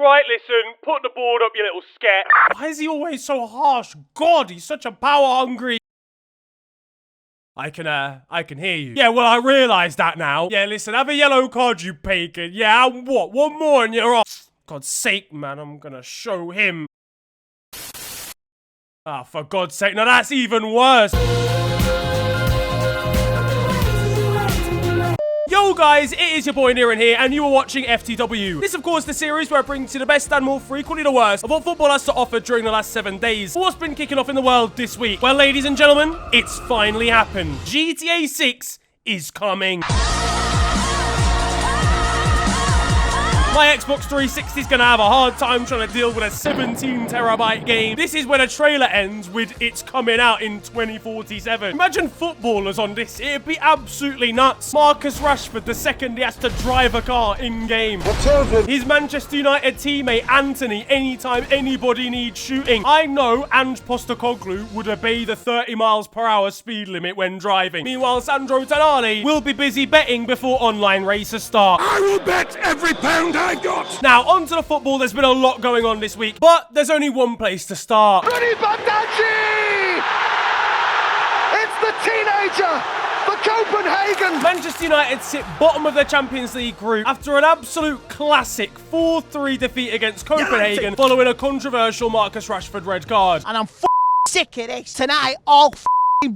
Right, listen, put the board up, you little scat. Why is he always so harsh? God, he's such a power-hungry... I can hear you. Yeah, well, I realise that now. Yeah, listen, have a yellow card, you pagan. Yeah, what? One more and you're off. God's sake, man, I'm gonna show him. Ah, for God's sake, now that's even worse. Yo guys, it is your boy Earnin here, and you are watching FTW. This, of course, the series where I bring to you the best and more frequently the worst of what football has to offer during the last 7 days. What's been kicking off in the world this week? Well, ladies and gentlemen, it's finally happened. GTA 6 is coming. My Xbox 360 is going to have a hard time trying to deal with a 17 terabyte game. This is when a trailer ends with it's coming out in 2047. Imagine footballers on this. It'd be absolutely nuts. Marcus Rashford, the second he has to drive a car in-game. His Manchester United teammate, Anthony, anytime anybody needs shooting. I know Ange Postecoglou would obey the 30 miles per hour speed limit when driving. Meanwhile, Sandro Tonali will be busy betting before online races start. I will bet every pound I got. Now, on to the football. There's been a lot going on this week, but there's only one place to start. It's the teenager for Copenhagen. Manchester United sit bottom of the Champions League group after an absolute classic 4-3 defeat against Copenhagen following a controversial Marcus Rashford red card. And I'm sick of this tonight, all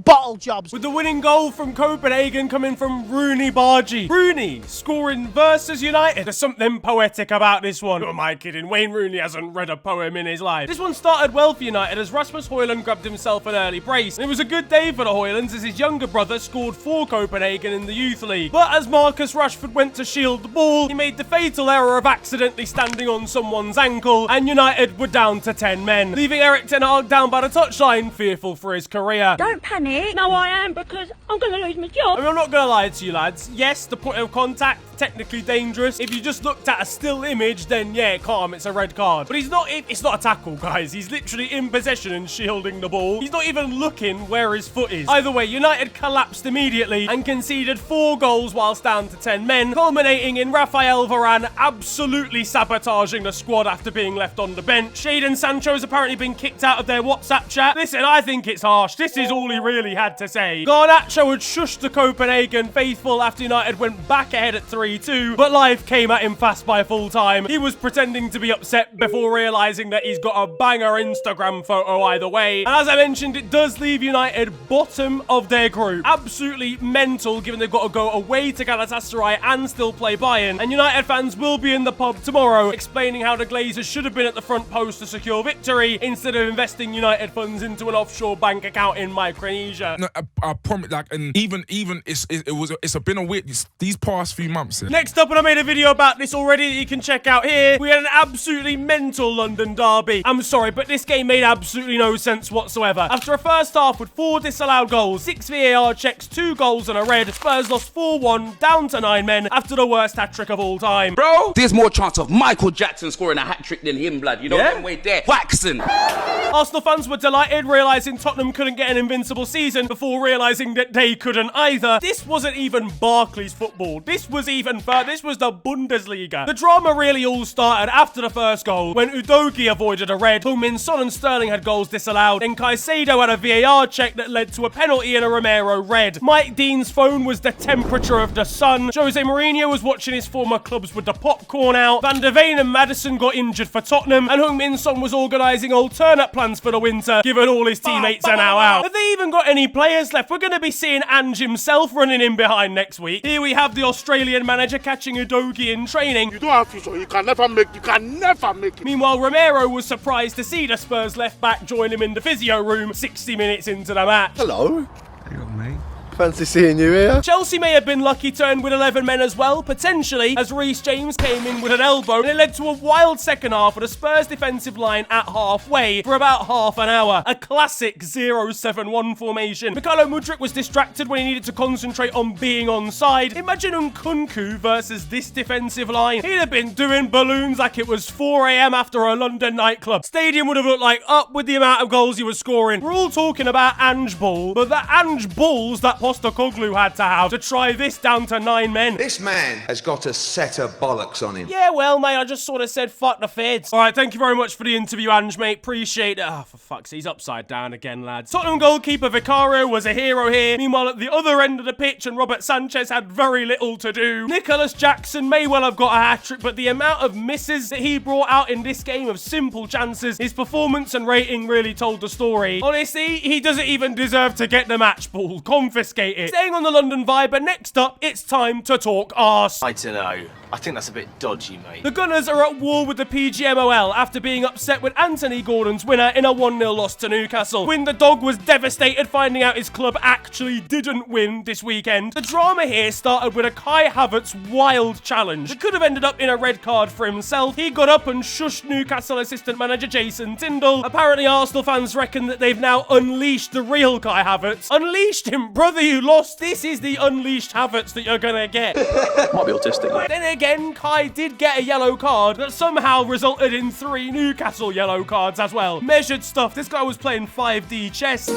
bottle jobs. With the winning goal from Copenhagen coming from Rooney Bargy. Rooney scoring versus United. There's something poetic about this one. Who am I kidding? Wayne Rooney hasn't read a poem in his life. This one started well for United as Rasmus Højlund grabbed himself an early brace. And it was a good day for the Højlunds as his younger brother scored for Copenhagen in the Youth League. But as Marcus Rashford went to shield the ball, he made the fatal error of accidentally standing on someone's ankle, and United were down to 10 men, leaving Erik down by the touchline, fearful for his career. Don't panic. No, I am, because I'm going to lose my job. I mean, I'm not going to lie to you, lads. Yes, the point of contact, technically dangerous. If you just looked at a still image, then yeah, calm, it's a red card. But it's not a tackle, guys. He's literally in possession and shielding the ball. He's not even looking where his foot is. Either way, United collapsed immediately and conceded 4 goals whilst down to 10 men, culminating in Rafael Varane absolutely sabotaging the squad after being left on the bench. Jadon Sancho has apparently been kicked out of their WhatsApp chat. Listen, I think it's harsh. This is all he really had to say. Garnacho had shushed the Copenhagen faithful after United went back ahead at 3-2, but life came at him fast by full time. He was pretending to be upset before realising that he's got a banger Instagram photo either way. And as I mentioned, it does leave United bottom of their group. Absolutely mental, given they've got to go away to Galatasaray and still play Bayern. And United fans will be in the pub tomorrow explaining how the Glazers should have been at the front post to secure victory instead of investing United funds into an offshore bank account in Micronesia. No, I promise, like, and even it's been a weird these past few months. Yeah. Next up, and I made a video about this already that you can check out here, we had an absolutely mental London derby. I'm sorry, but this game made absolutely no sense whatsoever. After a first half with 4 disallowed goals, 6 VAR checks, 2 goals and a red, Spurs lost 4-1, down to 9 men after the worst hat-trick of all time. Bro, there's more chance of Michael Jackson scoring a hat-trick than him, blood. You know that way there. Waxing. Arsenal fans were delighted, realising Tottenham couldn't get an invincible season before realising that they couldn't either. This wasn't even Barclays football. This was even further. This was the Bundesliga. The drama really all started after the first goal, when Udogie avoided a red, Heung-min Son and Sterling had goals disallowed, and Caicedo had a VAR check that led to a penalty and a Romero red. Mike Dean's phone was the temperature of the sun. Jose Mourinho was watching his former clubs with the popcorn out. Van der Veen and Maddison got injured for Tottenham, and Heung-min Son was organising alternate plans for the winter, given all his teammates are now out. Have they even got any players left? We're going to be seeing Ange himself running in behind next week. Here we have the Australian manager catching Udogie in training. You don't have to, so you can never make it. Meanwhile, Romero was surprised to see the Spurs left back join him in the physio room 60 minutes into the match. Hello. Hang on, mate. Fancy seeing you here. Chelsea may have been lucky to end with 11 men as well, potentially, as Reece James came in with an elbow, and it led to a wild second half with a Spurs defensive line at halfway for about half an hour. A classic 0-7-1 formation. Mykhailo Mudryk was distracted when he needed to concentrate on being onside. Imagine Nkunku versus this defensive line. He'd have been doing balloons like it was 4 AM after a London nightclub. Stadium would have looked like up with the amount of goals he was scoring. We're all talking about Ange Ball, but the Ange Balls that Postecoglou had to have to try this down to 9 men. This man has got a set of bollocks on him. Yeah, well, mate, I just sort of said fuck the feds. All right, thank you very much for the interview, Ange, mate. Appreciate it. Oh, for fuck's sake, he's upside down again, lads. Tottenham goalkeeper Vicario was a hero here. Meanwhile, at the other end of the pitch, and Robert Sanchez had very little to do. Nicholas Jackson may well have got a hat-trick, but the amount of misses that he brought out in this game of simple chances, his performance and rating really told the story. Honestly, he doesn't even deserve to get the match ball. Confiscate it. Staying on the London vibe, but next up, it's time to talk arse. I don't know. I think that's a bit dodgy, mate. The Gunners are at war with the PGMOL after being upset with Anthony Gordon's winner in a 1-0 loss to Newcastle. Win the Dog was devastated finding out his club actually didn't win this weekend. The drama here started with a Kai Havertz wild challenge. It could have ended up in a red card for himself. He got up and shushed Newcastle assistant manager Jason Tindall. Apparently Arsenal fans reckon that they've now unleashed the real Kai Havertz. Unleashed him, brother, you lost. This is the unleashed Havertz that you're gonna get. Might be autistic. Then again, Kai did get a yellow card that somehow resulted in 3 Newcastle yellow cards as well. Measured stuff. This guy was playing 5D chess.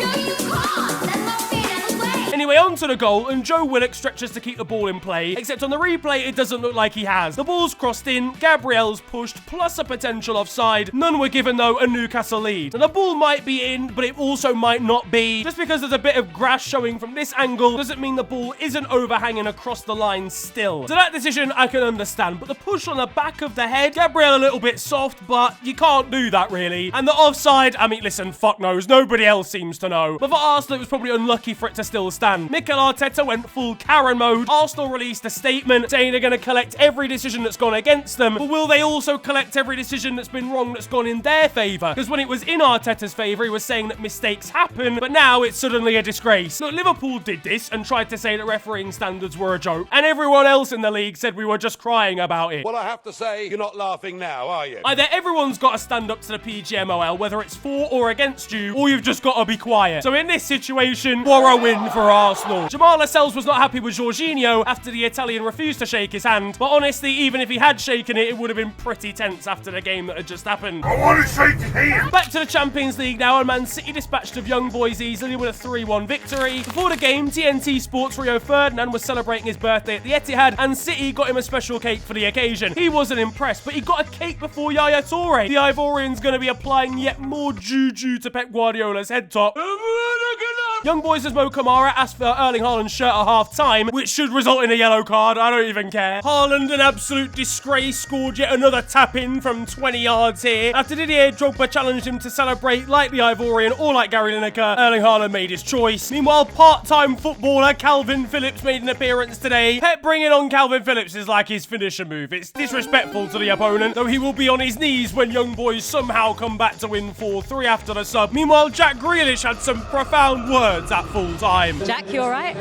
Anyway, on to the goal, and Joe Willock stretches to keep the ball in play, except on the replay, it doesn't look like he has. The ball's crossed in, Gabriel's pushed, plus a potential offside. None were given, though, a Newcastle lead. Now, the ball might be in, but it also might not be. Just because there's a bit of grass showing from this angle doesn't mean the ball isn't overhanging across the line still. So that decision I can understand, but the push on the back of the head, Gabriel a little bit soft, but you can't do that, really. And the offside, I mean, listen, fuck knows, nobody else seems to know. But for Arsenal, it was probably unlucky for it to still stand. Mikel Arteta went full Karen mode. Arsenal released a statement saying they're going to collect every decision that's gone against them, but will they also collect every decision that's been wrong that's gone in their favour? Because when it was in Arteta's favour, he was saying that mistakes happen, but now it's suddenly a disgrace. Look, Liverpool did this and tried to say that refereeing standards were a joke, and everyone else in the league said we were just crying about it. Well, I have to say, you're not laughing now, are you? Either everyone's got to stand up to the PGMOL, whether it's for or against you, or you've just got to be quiet. So in this situation, what a win for Arsenal. Jamal Lascelles was not happy with Jorginho after the Italian refused to shake his hand, but honestly, even if he had shaken it, it would have been pretty tense after the game that had just happened. I want to shake his hand! Back to the Champions League now, and Man City dispatched of young boys easily with a 3-1 victory. Before the game, TNT Sports Rio Ferdinand was celebrating his birthday at the Etihad, and City got him a special cake for the occasion. He wasn't impressed, but he got a cake before Yaya Toure. The Ivorian's going to be applying yet more juju to Pep Guardiola's head top. Young boys as Mo Kamara asked for Erling Haaland's shirt at half-time, which should result in a yellow card. I don't even care. Haaland, an absolute disgrace, scored yet another tap-in from 20 yards here. After Didier Drogba challenged him to celebrate like the Ivorian or like Gary Lineker, Erling Haaland made his choice. Meanwhile, part-time footballer Calvin Phillips made an appearance today. Pep bringing on Calvin Phillips is like his finisher move. It's disrespectful to the opponent, though he will be on his knees when young boys somehow come back to win 4-3 after the sub. Meanwhile, Jack Grealish had some profound words at full time. Jack, you alright?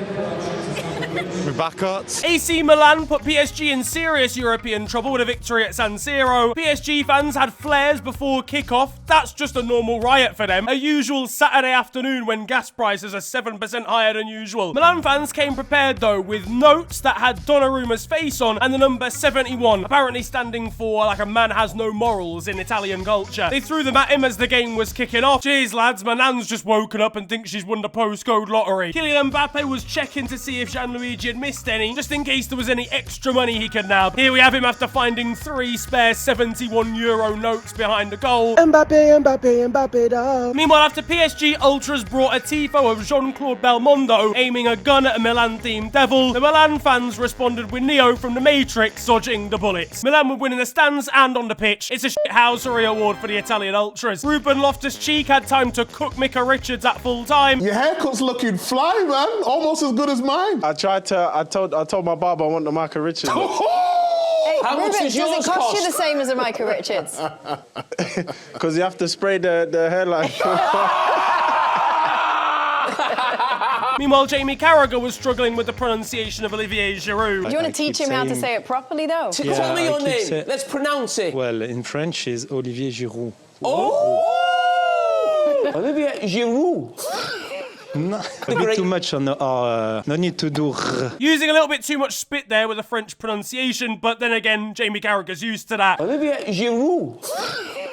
My back hurts. AC Milan put PSG in serious European trouble with a victory at San Siro. PSG fans had flares before kickoff. That's just a normal riot for them. A usual Saturday afternoon when gas prices are 7% higher than usual. Milan fans came prepared though with notes that had Donnarumma's face on and the number 71, apparently standing for like a man has no morals in Italian culture. They threw them at him as the game was kicking off. Cheers lads, my nan's just woken up and thinks she's won the postcode lottery. Kylian Mbappe was checking to see if Gianluigi had missed any, just in case there was any extra money he could nab. Here we have him after finding 3 spare €71 notes behind the goal. Mbappe, Mbappe, Mbappe da. Meanwhile, after PSG Ultras brought a tifo of Jean-Claude Belmondo aiming a gun at a Milan-themed devil, the Milan fans responded with Neo from The Matrix dodging the bullets. Milan would win in the stands and on the pitch. It's a shithousery award for the Italian Ultras. Ruben Loftus-Cheek had time to cook Micah Richards at full time. Your haircut's looking fly, man. Almost as good as mine. I told my barber I want the Micah Richards. Hey, How much Ruben, does does yours it cost cost? you the same as a Micah Richards? Because you have to spray the hairline. Meanwhile, Jamie Carragher was struggling with the pronunciation of Olivier Giroud. Do you want to teach him how to say it properly, though? Tell me your name. Let's pronounce it. Well, in French is Olivier Giroud. Oh! Olivier Giroud. No, a bit too much on the R. No need to do r. Using a little bit too much spit there with the French pronunciation, but then again, Jamie Carragher's used to that. Olivier Giroud.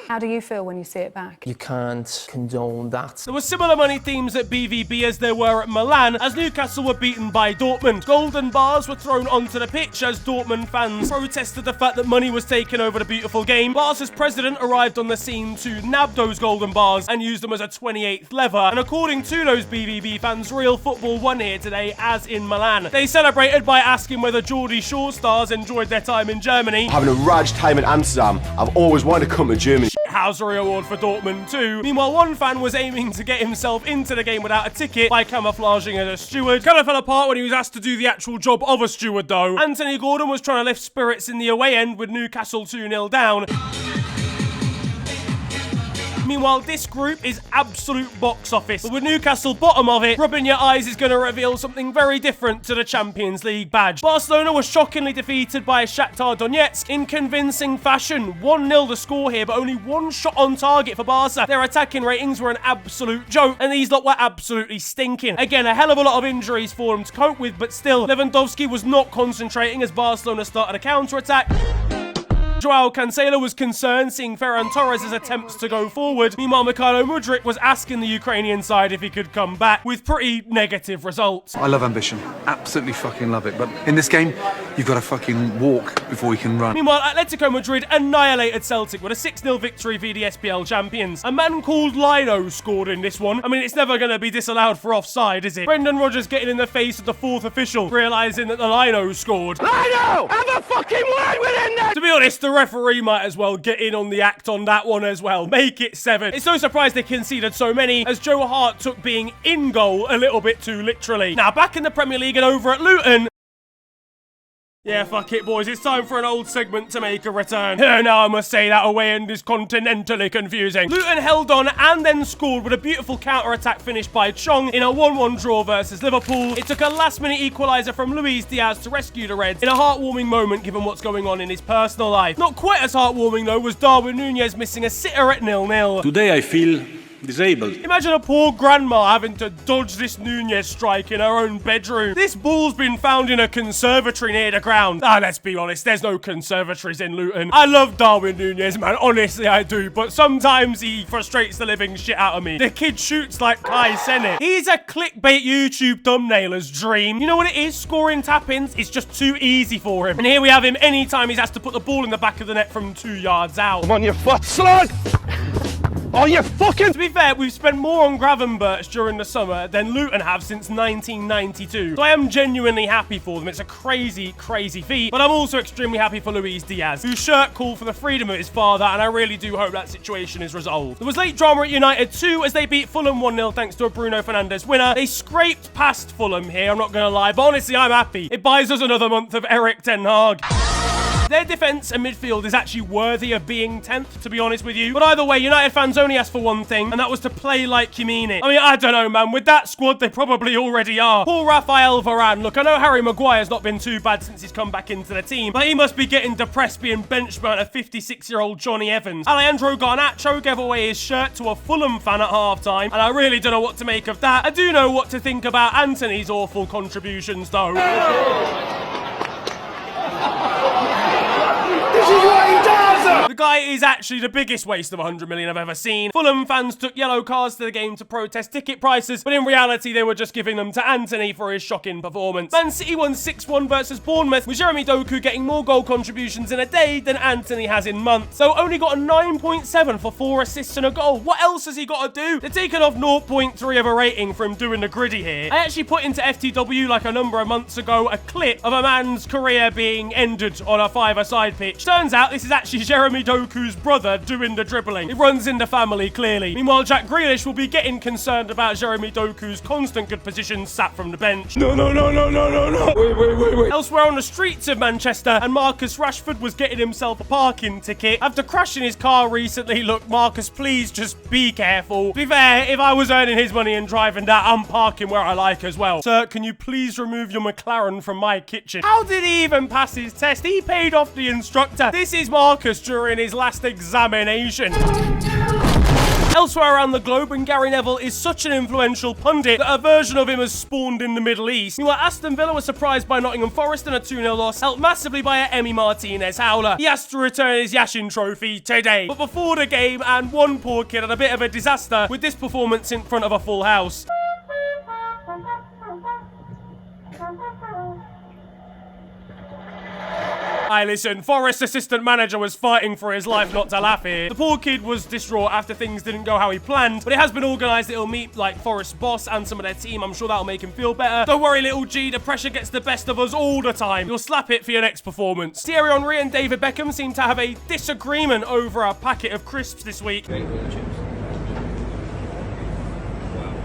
How do you feel when you see it back? You can't condone that. There were similar money themes at BVB as there were at Milan, as Newcastle were beaten by Dortmund. Golden bars were thrown onto the pitch as Dortmund fans protested the fact that money was taken over the beautiful game. Barca's president arrived on the scene to nab those golden bars and use them as a 28th lever. And according to those BVB fans, real football won here today, as in Milan. They celebrated by asking whether Geordie Shore stars enjoyed their time in Germany. Having a raj time in Amsterdam. I've always wanted to come to Germany. Housery award for Dortmund too. Meanwhile, one fan was aiming to get himself into the game without a ticket by camouflaging as a steward. Kind of fell apart when he was asked to do the actual job of a steward though. Anthony Gordon was trying to lift spirits in the away end with Newcastle 2-0 down. Meanwhile, this group is absolute box office. But with Newcastle bottom of it, rubbing your eyes is going to reveal something very different to the Champions League badge. Barcelona was shockingly defeated by Shakhtar Donetsk in convincing fashion. 1-0 the score here, but only one shot on target for Barca. Their attacking ratings were an absolute joke, and these lot were absolutely stinking. Again, a hell of a lot of injuries for them to cope with, but still, Lewandowski was not concentrating as Barcelona started a counter-attack. Joao Cancelo was concerned seeing Ferran Torres' attempts to go forward. Meanwhile, Mikhailo Mudryk was asking the Ukrainian side if he could come back, with pretty negative results. I love ambition. Absolutely fucking love it. But in this game, you've got to fucking walk before you can run. Meanwhile, Atletico Madrid annihilated Celtic with a 6-0 victory via the SPL champions. A man called Lino scored in this one. I mean, it's never going to be disallowed for offside, is it? Brendan Rodgers getting in the face of the fourth official, realising that the Lino scored. Lino! Have a fucking word with him then! To be honest, the referee might as well get in on the act on that one as well. Make it 7. It's no surprise they conceded so many, as Joe Hart took being in goal a little bit too literally. Now, back in the Premier League and over at Luton... Yeah, fuck it, boys. It's time for an old segment to make a return. Now, I must say that away end is continentally confusing. Luton held on and then scored with a beautiful counter-attack finish by Chong in a 1-1 draw versus Liverpool. It took a last-minute equaliser from Luis Diaz to rescue the Reds in a heartwarming moment given what's going on in his personal life. Not quite as heartwarming, though, was Darwin Nunez missing a sitter at 0-0. Today I feel disabled. Imagine a poor grandma having to dodge this Nunez strike in her own bedroom. This ball's been found in a conservatory near the ground. Let's be honest, there's no conservatories in Luton. I love Darwin Nunez, man, honestly I do, but sometimes he frustrates the living shit out of me. The kid shoots like Kai Cenat. He's a clickbait YouTube thumbnailer's dream. You know what it is? Scoring tap-ins is just too easy for him. And here we have him anytime he's asked to put the ball in the back of the net from 2 yards out. Come on, you foot slug! Oh, you fucking... To be fair, we've spent more on Gravenberch during the summer than Luton have since 1992. So I am genuinely happy for them. It's a crazy, crazy feat. But I'm also extremely happy for Luis Diaz, whose shirt called for the freedom of his father, and I really do hope that situation is resolved. There was late drama at United too, as they beat Fulham 1-0 thanks to a Bruno Fernandes winner. They scraped past Fulham here, I'm not going to lie, but honestly, I'm happy. It buys us another month of Erik Ten Hag. Their defence and midfield is actually worthy of being 10th, to be honest with you. But either way, United fans only asked for one thing, and that was to play like you mean it. I mean, I don't know, man. With that squad, they probably already are. Poor Rafael Varane. Look, I know Harry Maguire's not been too bad since he's come back into the team, but he must be getting depressed being benched by a 56-year-old Johnny Evans. Alejandro Garnacho gave away his shirt to a Fulham fan at halftime, and I really don't know what to make of that. I do know what to think about Anthony's awful contributions, though. This is what he does! The guy is actually the biggest waste of 100 million I've ever seen. Fulham fans took yellow cards to the game to protest ticket prices, but in reality they were just giving them to Anthony for his shocking performance. Man City won 6-1 versus Bournemouth, with Jeremy Doku getting more goal contributions in a day than Anthony has in months. So only got a 9.7 for 4 assists and a goal. What else has he got to do? They're taking off 0.3 of a rating for him doing the gritty here. I actually put into FTW like a number of months ago a clip of a man's career being ended on a 5-a-side pitch. Turns out this is actually Jeremy Doku's brother doing the dribbling. It runs in the family, clearly. Meanwhile, Jack Grealish will be getting concerned about Jeremy Doku's constant good positions sat from the bench. No. Wait. Elsewhere on the streets of Manchester, and Marcus Rashford was getting himself a parking ticket after crashing his car recently. Look, Marcus, please just be careful. To be fair, if I was earning his money and driving that, I'm parking where I like as well. Sir, can you please remove your McLaren from my kitchen? How did he even pass his test? He paid off the instructor. This is Marcus during his last examination. Elsewhere around the globe, and Gary Neville is such an influential pundit that a version of him has spawned in the Middle East. Meanwhile, Aston Villa was surprised by Nottingham Forest in a 2-0 loss, helped massively by a Emi Martinez howler. He has to return his Yashin trophy today. But before the game, and one poor kid had a bit of a disaster with this performance in front of a full house. Aye, listen, Forest assistant manager was fighting for his life not to laugh here. The poor kid was distraught after things didn't go how he planned, but it has been organised that he'll meet, like, Forest's boss and some of their team. I'm sure that'll make him feel better. Don't worry, little G, the pressure gets the best of us all the time. You'll slap it for your next performance. Thierry Henry and David Beckham seem to have a disagreement over a packet of crisps this week.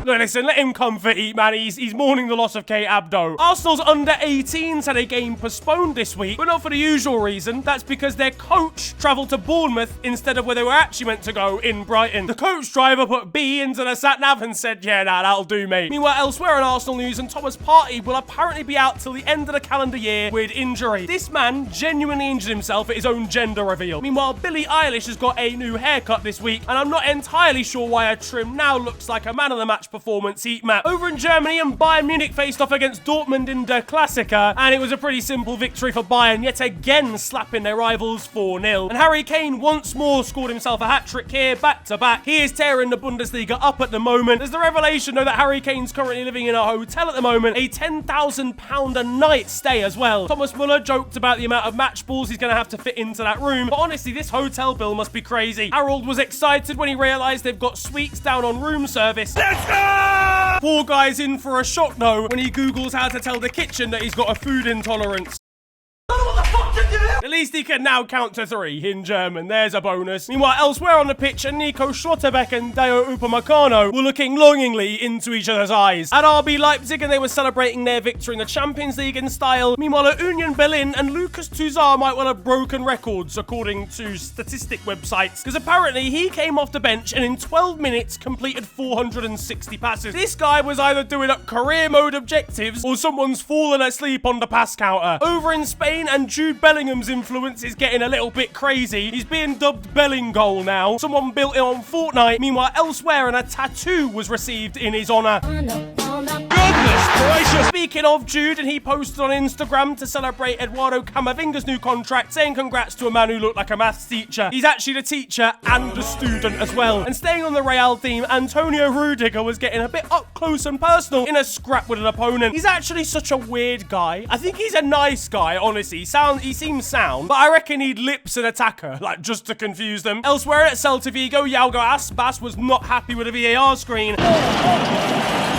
Look, listen, let him comfort eat, man. He's mourning the loss of Kate Abdo. Arsenal's under-18s had a game postponed this week, but not for the usual reason. That's because their coach travelled to Bournemouth instead of where they were actually meant to go, in Brighton. The coach driver put B into the sat-nav and said, yeah, nah, that'll do, mate. Meanwhile, elsewhere in Arsenal news, and Thomas Partey will apparently be out till the end of the calendar year with injury. This man genuinely injured himself at his own gender reveal. Meanwhile, Billie Eilish has got a new haircut this week, and I'm not entirely sure why her trim now looks like a man of the match performance heat map. Over in Germany, and Bayern Munich faced off against Dortmund in the Klassiker, and it was a pretty simple victory for Bayern, yet again slapping their rivals 4-0. And Harry Kane once more scored himself a hat-trick here, back-to-back. He is tearing the Bundesliga up at the moment. There's the revelation, though, that Harry Kane's currently living in a hotel at the moment, a £10,000 a night stay as well. Thomas Muller joked about the amount of match balls he's going to have to fit into that room, but honestly, this hotel bill must be crazy. Harold was excited when he realised they've got suites down on room service. Let's go! Poor guy's in for a shock, though, when he Googles how to tell the kitchen that he's got a food intolerance. At least he can now count to 3 in German. There's a bonus. Meanwhile, elsewhere on the pitch, Nico Schlotterbeck and Deo Upamecano were looking longingly into each other's eyes. At RB Leipzig, and they were celebrating their victory in the Champions League in style. Meanwhile, at Union Berlin, and Lucas Toussaint might well have broken records, according to statistic websites, because apparently he came off the bench and in 12 minutes completed 460 passes. This guy was either doing up career mode objectives or someone's fallen asleep on the pass counter. Over in Spain, and Jude Bellingham's influence is getting a little bit crazy. He's being dubbed Bellinggoal now. Someone built it on Fortnite. Meanwhile, elsewhere, and a tattoo was received in his honor. Goodness gracious! Speaking of Jude, and he posted on Instagram to celebrate Eduardo Camavinga's new contract, saying congrats to a man who looked like a maths teacher. He's actually the teacher and the student as well. And staying on the Real theme, Antonio Rudiger was getting a bit up close and personal in a scrap with an opponent. He's actually such a weird guy. I think he's a nice guy, honestly. He seems sound, but I reckon he'd lips an attacker, like, just to confuse them. Elsewhere at Celta Vigo, Yago Aspas was not happy with the VAR screen.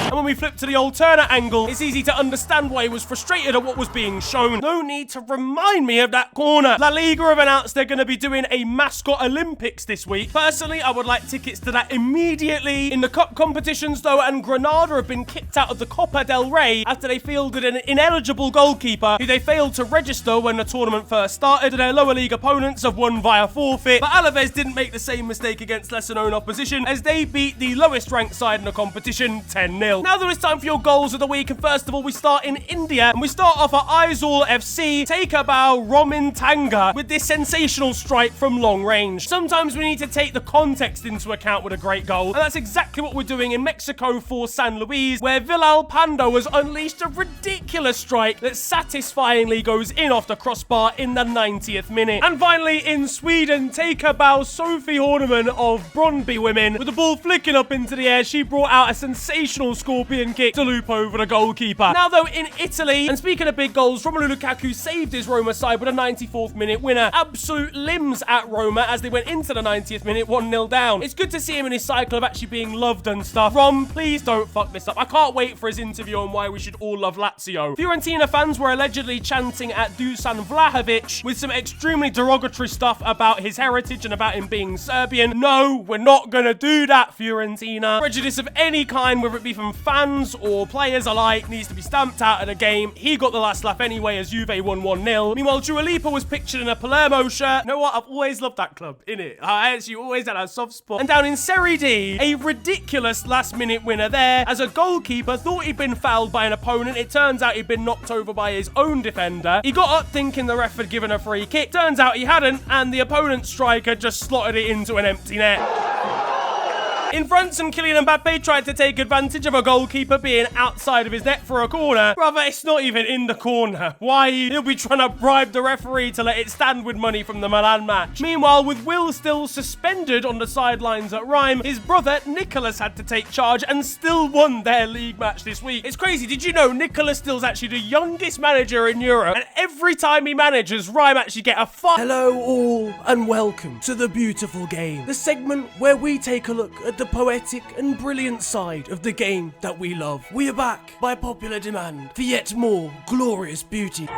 And when we flip to the alternate angle, it's easy to understand why he was frustrated at what was being shown. No need to remind me of that corner. La Liga have announced they're going to be doing a mascot Olympics this week. Personally, I would like tickets to that immediately. In the cup competitions, though, and Granada have been kicked out of the Copa del Rey after they fielded an ineligible goalkeeper who they failed to register when the tournament first started. Their lower league opponents have won via forfeit, but Alaves didn't make the same mistake against lesser-known opposition as they beat the lowest-ranked side in the competition 10-0. Now there is time for your goals of the week, and first of all, we start in India, and we start off at Aizawl FC. Take a bow, Romin Tanga, with this sensational strike from long range. Sometimes we need to take the context into account with a great goal, and that's exactly what we're doing in Mexico for San Luis, where Vilal Pando has unleashed a ridiculous strike that satisfyingly goes in off the crossbar in the 90th minute. And finally, in Sweden, take a bow, Sophie Horneman of Brøndby Women. With the ball flicking up into the air, she brought out a sensational scorpion kick to loop over the goalkeeper. Now, though, in Italy, and speaking of big goals, Romelu Lukaku saved his Roma side with a 94th minute winner. Absolute limbs at Roma as they went into the 90th minute 1-0 down. It's good to see him in his cycle of actually being loved and stuff. Rom, please don't fuck this up. I can't wait for his interview on why we should all love Lazio. Fiorentina fans were allegedly chanting at Dusan Vlahovic with some extremely derogatory stuff about his heritage and about him being Serbian. No, we're not gonna do that, Fiorentina. Prejudice of any kind, whether it be from fans or players alike, needs to be stamped out of the game. He got the last laugh anyway as Juve won 1-0. Meanwhile, Dua Lipa was pictured in a Palermo shirt. You know what? I've always loved that club, innit? I actually always had a soft spot. And down in Serie D, a ridiculous last-minute winner there as a goalkeeper thought he'd been fouled by an opponent. It turns out he'd been knocked over by his own defender. He got up thinking the ref had given a free kick. Turns out he hadn't, and the opponent's striker just slotted it into an empty net. In France, and Kylian Mbappe tried to take advantage of a goalkeeper being outside of his net for a corner. Brother, it's not even in the corner. Why? He'll be trying to bribe the referee to let it stand with money from the Milan match. Meanwhile, with Will still suspended on the sidelines at Rhyme, his brother Nicholas had to take charge and still won their league match this week. It's crazy. Did you know Nicholas Still's actually the youngest manager in Europe? And every time he manages, Rhyme actually get a fuck. Hello all, and welcome to The Beautiful Game, the segment where we take a look at the poetic and brilliant side of the game that we love. We are back by popular demand for yet more glorious beauty.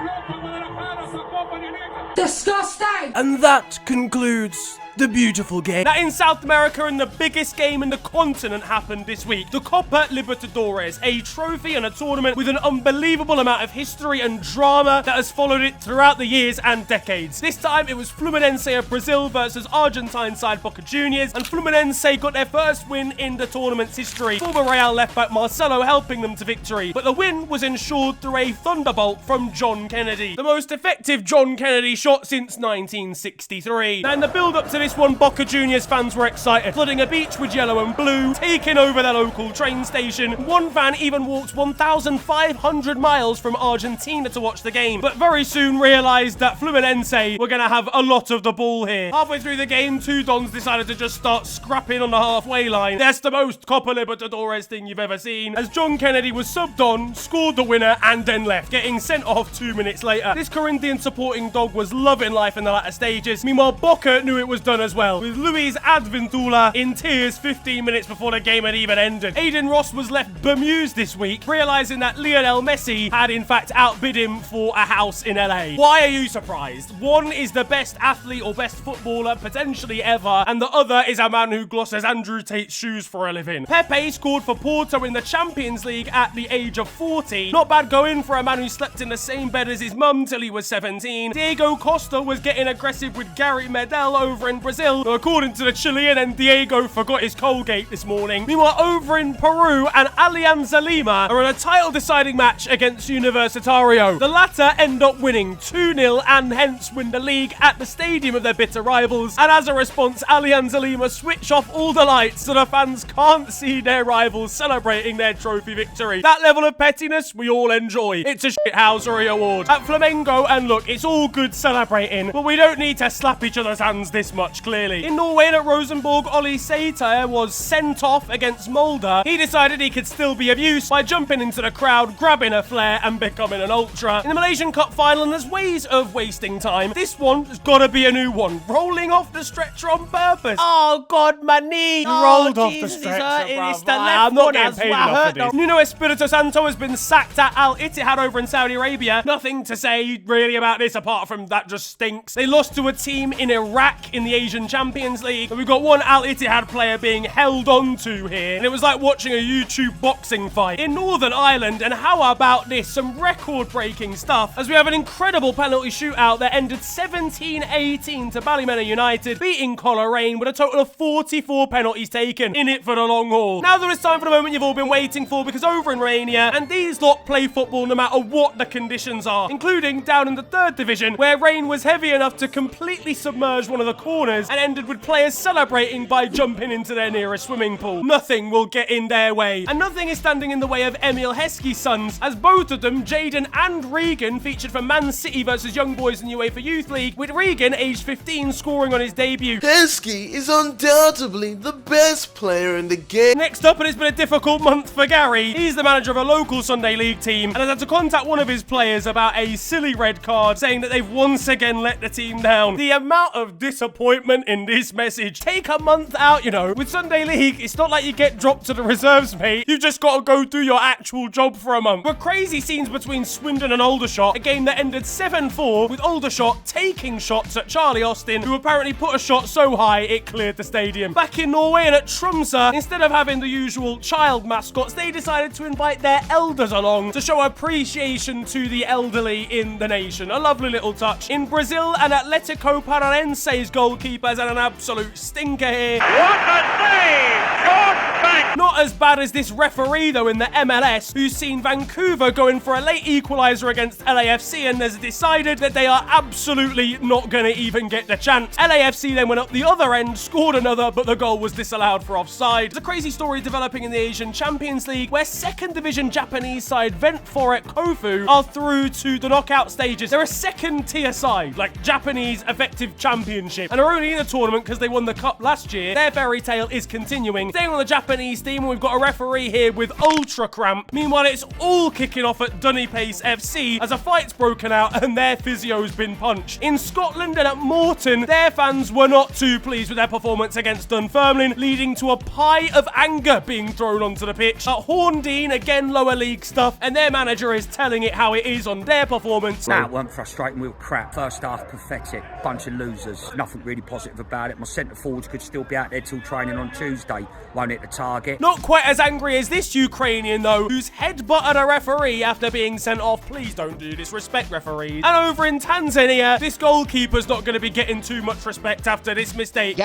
Disgusting! And that concludes The Beautiful Game. Now, in South America, and the biggest game in the continent happened this week. The Copa Libertadores, a trophy and a tournament with an unbelievable amount of history and drama that has followed it throughout the years and decades. This time, it was Fluminense of Brazil versus Argentine side Boca Juniors, and Fluminense got their first win in the tournament's history. Former Real left-back Marcelo helping them to victory, but the win was ensured through a thunderbolt from John Kennedy, the most effective John Kennedy shot since 1963. Now, in the build-up to this one, Boca Juniors fans were excited, flooding a beach with yellow and blue, taking over their local train station. One fan even walked 1,500 miles from Argentina to watch the game, but very soon realised that Fluminense were going to have a lot of the ball here. Halfway through the game, two Dons decided to just start scrapping on the halfway line. That's the most Copa Libertadores thing you've ever seen, as John Kennedy was subbed on, scored the winner, and then left, getting sent off 2 minutes later. This Corinthian supporting dog was loving life in the latter stages. Meanwhile, Boca knew it was done as well, with Luis Adventula in tears 15 minutes before the game had even ended. Aiden Ross was left bemused this week, realising that Lionel Messi had in fact outbid him for a house in LA. Why are you surprised? One is the best athlete or best footballer potentially ever, and the other is a man who glosses Andrew Tate's shoes for a living. Pepe scored for Porto in the Champions League at the age of 40. Not bad going for a man who slept in the same bed as his mum till he was 17. Diego Costa was getting aggressive with Gary Medel over in Brazil, though according to the Chilean, and Diego forgot his Colgate this morning. Meanwhile, over in Peru, and Alianza Lima are in a title-deciding match against Universitario. The latter end up winning 2-0 and hence win the league at the stadium of their bitter rivals. And as a response, Alianza Lima switch off all the lights so the fans can't see their rivals celebrating their trophy victory. That level of pettiness we all enjoy. It's a shithousery award. At Flamengo, and look, it's all good celebrating, but we don't need to slap each other's hands this much, clearly. In Norway and at Rosenborg, Ollie Sater was sent off against Molde. He decided he could still be of use by jumping into the crowd, grabbing a flare, and becoming an ultra. In the Malaysian Cup final, there's ways of wasting time. This one has got to be a new one. Rolling off the stretcher on purpose. Oh, God, my knee. You rolled off the stretcher, It's the bruv. left I'm not one getting as paid well. enough for this. Nuno Espirito Santo has been sacked at Al Ittihad over in Saudi Arabia. Nothing to say really about this apart from that just stinks. They lost to a team in Iraq in the Asian Champions League. We've got one Al Ittihad player being held on to here, and it was like watching a YouTube boxing fight. In Northern Ireland, and how about this? Some record-breaking stuff, as we have an incredible penalty shootout that ended 17-18 to Ballymena United, beating Coleraine with a total of 44 penalties taken, in it for the long haul. Now there is time for the moment you've all been waiting for, because over in Romania, and these lot play football no matter what the conditions are, including down in the 3rd division, where rain was heavy enough to completely submerge one of the corners and ended with players celebrating by jumping into their nearest swimming pool. Nothing will get in their way, and nothing is standing in the way of Emil Heskey's sons, as both of them, Jaden and Regan, featured for Man City versus Young Boys in UEFA Youth League, with Regan, aged 15, scoring on his debut. Heskey is undoubtedly the best player in the game. Next up, and it's been a difficult month for Gary. He's the manager of a local Sunday League team, and has had to contact one of his players about a silly red card, saying that they've once again let the team down. The amount of disappointment in this message. Take a month out, you know. With Sunday League, it's not like you get dropped to the reserves, mate. You've just got to go do your actual job for a month. But crazy scenes between Swindon and Aldershot, a game that ended 7-4, with Aldershot taking shots at Charlie Austin, who apparently put a shot so high it cleared the stadium. Back in Norway and at Tromsø, instead of having the usual child mascots, they decided to invite their elders along to show appreciation to the elderly in the nation. A lovely little touch. In Brazil, and Atletico Paranaense's goalkeepers had an absolute stinker here. What a save! George Not as bad as this referee, though, in the MLS, who's seen Vancouver going for a late equaliser against LAFC and has decided that they are absolutely not going to even get the chance. LAFC then went up the other end, scored another, but the goal was disallowed for offside. There's a crazy story developing in the Asian Champions League, where second division Japanese side Ventforet Kofu are through to the knockout stages. They're a second tier side, like Japanese effective championship, and are only in the tournament because they won the cup last year. Their fairy tale is continuing. Staying on the Japanese theme, we've got a referee here with ultra cramp. Meanwhile, it's all kicking off at Dunnipace FC as a fight's broken out and their physio's been punched. In Scotland and at Morton, their fans were not too pleased with their performance against Dunfermline, leading to a pie of anger being thrown onto the pitch. At Horndean, again lower league stuff, and their manager is telling it how it is on their performance. Nah, it weren't frustrating, we were crap. First half, pathetic. Bunch of losers. Nothing really positive about it. My centre forwards could still be out there till training on Tuesday. Won't hit the target. Not quite as angry as this Ukrainian, though, who's headbutted a referee after being sent off. Please don't do this, respect referees. And over in Tanzania, this goalkeeper's not going to be getting too much respect after this mistake.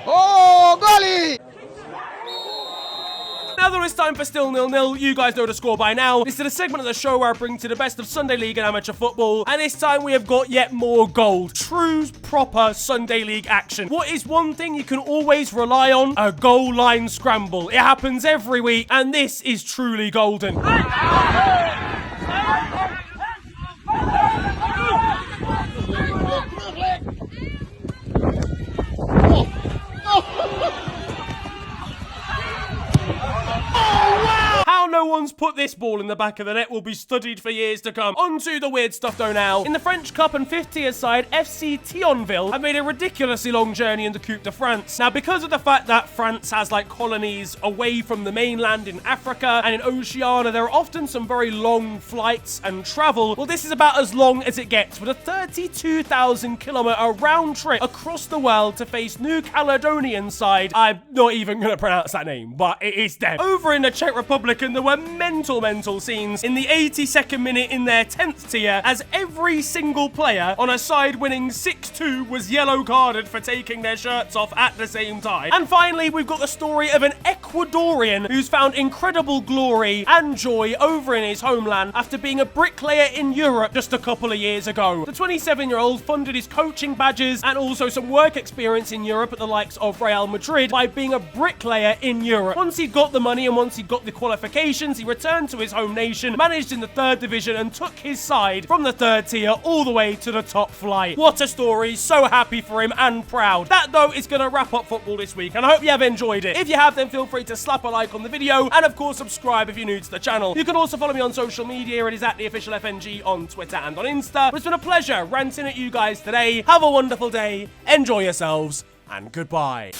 Oh, goalie! Now that it's time for Still 0-0, you guys know the score by now. This is a segment of the show where I bring to the best of Sunday League and amateur football, and this time we have got yet more gold. True, proper Sunday League action. What is one thing you can always rely on? A goal line scramble. It happens every week, and this is truly golden. How no one's put this ball in the back of the net will be studied for years to come. On to the weird stuff though now. In the French Cup and 5th tier side, FC Thionville have made a ridiculously long journey in the Coupe de France. Now, because of the fact that France has like colonies away from the mainland in Africa and in Oceania, there are often some very long flights and travel. Well, this is about as long as it gets, with a 32,000-kilometer round trip across the world to face New Caledonian side. I'm not even going to pronounce that name, but it is them. Over in the Czech Republic, and there were mental scenes in the 82nd minute in their 10th tier, as every single player on a side winning 6-2 was yellow carded for taking their shirts off at the same time. And finally, we've got the story of an Ecuadorian who's found incredible glory and joy over in his homeland after being a bricklayer in Europe just a couple of years ago. The 27-year-old funded his coaching badges and also some work experience in Europe at the likes of Real Madrid by being a bricklayer in Europe. Once he'd got the money and once he'd got the qualifications, he returned to his home nation, managed in the 3rd division, and took his side from the 3rd tier all the way to the top flight. What a story. So happy for him and proud. That, though, is going to wrap up football this week, and I hope you have enjoyed it. If you have, then feel free to slap a like on the video, and of course, subscribe if you're new to the channel. You can also follow me on social media. It is at @theofficialfng on Twitter and on Insta. But it's been a pleasure ranting at you guys today. Have a wonderful day, enjoy yourselves, and goodbye.